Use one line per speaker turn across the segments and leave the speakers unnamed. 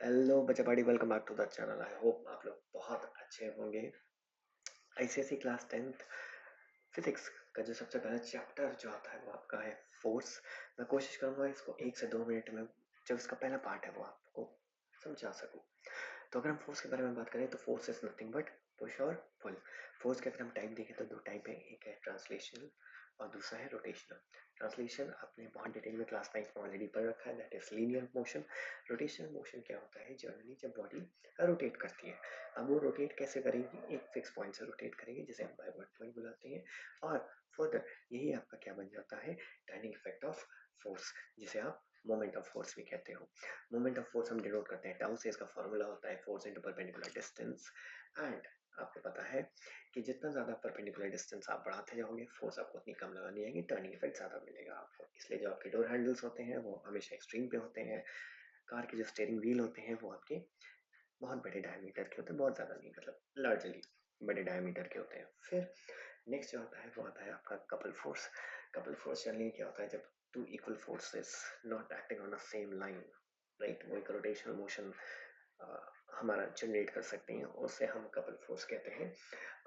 Hello बच्चा party, welcome back to the channel. I hope आप लोग बहुत अच्छे होंगे। आईसीएसई क्लास 10th फिजिक्स का जो सबसे पहला चैप्टर जो आता है वो आपका है फोर्स। मैं कोशिश करूंगा इसको 1 से 2 मिनट में जो इसका पहला पार्ट है वो आपको समझा सकूं। तो अगर हम फोर्स के बारे में बात करें तो force is nothing but push और पुल। फोर्स के अगर हम टाइप देखें तो दो टाइप है, एक है ट्रांसलेशनल और दूसरा है रोटेशनल। ट्रांसलेशन आपने बहुत डिटेल में क्लास 9 में ऑलरेडी पढ़ रखा है, that is linear motion. Rotational motion क्या होता है, जनरली जब बॉडी रोटेट करती है। अब वो रोटेट कैसे करेगी, एक फिक्स पॉइंट से रोटेट करेगी जिसे हम पाइवट पॉइंट बुलाते हैं। और फर्दर यही आपका क्या बन जाता है, टाइनिंग इफेक्ट ऑफ फोर्स, जिसे आप मोमेंट ऑफ फोर्स भी कहते हो। मोमेंट ऑफ फोर्स हम डिनोट करते हैं टाउ से, इसका फॉर्मूला होता है force into perpendicular distance. And आपको पता है कि जितना ज्यादा परपेंडिकुलर डिस्टेंस आप बढ़ाते जाओगे फोर्स आपको उतनी कम लगानी आएगी, टर्निंग इफेक्ट ज्यादा मिलेगा आपको। इसलिए जो आपके डोर हैंडल्स होते हैं वो हमेशा एक्सट्रीम पे होते हैं। कार के जो स्टीयरिंग व्हील होते हैं वो आपके बहुत बड़े डायमीटर के होते हैं, बहुत ज्यादा नहीं, मतलब लार्जली बड़े डायमीटर के होते हैं। फिर नेक्स्ट जो आता है वो आता है आपका couple force. Couple force generally क्या होता है, जब two equal forces not acting on the same line, right, वो एक रोटेशनल मोशन हमारा जनरेट कर सकते हैं, उसे हम कपल फोर्स कहते हैं।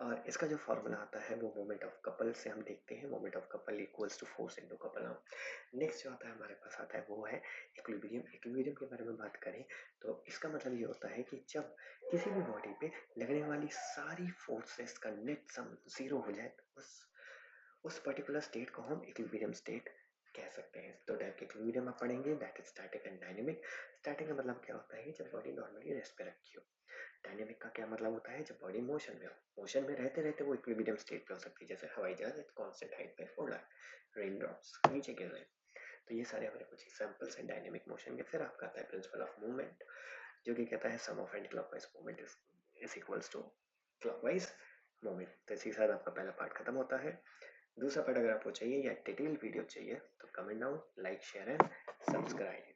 और इसका जो फॉर्मूला आता है वो मोमेंट ऑफ कपल से हम देखते हैं, moment of couple equals to force into couple arm. Next जो आता है हमारे पास आता है वो है इक्विलिब्रियम। इक्विलिब्रियम के बारे में बात करें तो इसका मतलब ये होता है कि जब किसी भी बॉडी पे लगने वाली सारी फोर्सेस का नेट सम जीरो हो जाए, उस पर्टिकुलर स्टेट को हम इक्विलिब्रियम स्टेट कह सकते हैं। तो टाइप के इक्विलिब्रियम आप पढ़ेंगे, that is static and dynamic. Static का मतलब क्या होता है कि जब बॉडी नॉर्मली रेस्ट पे रखी हो। डायनेमिक का क्या मतलब होता है, जब बॉडी मोशन में हो। मोशन में रहते रहते वो इक्विलिब्रियम स्टेट पे हो सकती है, जैसे हवाई जहाज एक कांस्टेंट हाइट पे उड़ रहा है, रेन ड्रॉप्स नीचे गिर रहे हैं। तो ये सारे हमारे कुछ एग्जांपल्स हैं डायनेमिक मोशन के। फिर आपका आता है प्रिंसिपल ऑफ मूवमेंट, जो कि कहता है sum of anti clockwise movement is equals to clockwise movement. तो इसी के साथ आपका पहला पार्ट खत्म होता है। दूसरा पार्ट अगर आपको चाहिए या डिटेल वीडियो चाहिए तो comment down, like, share and subscribe.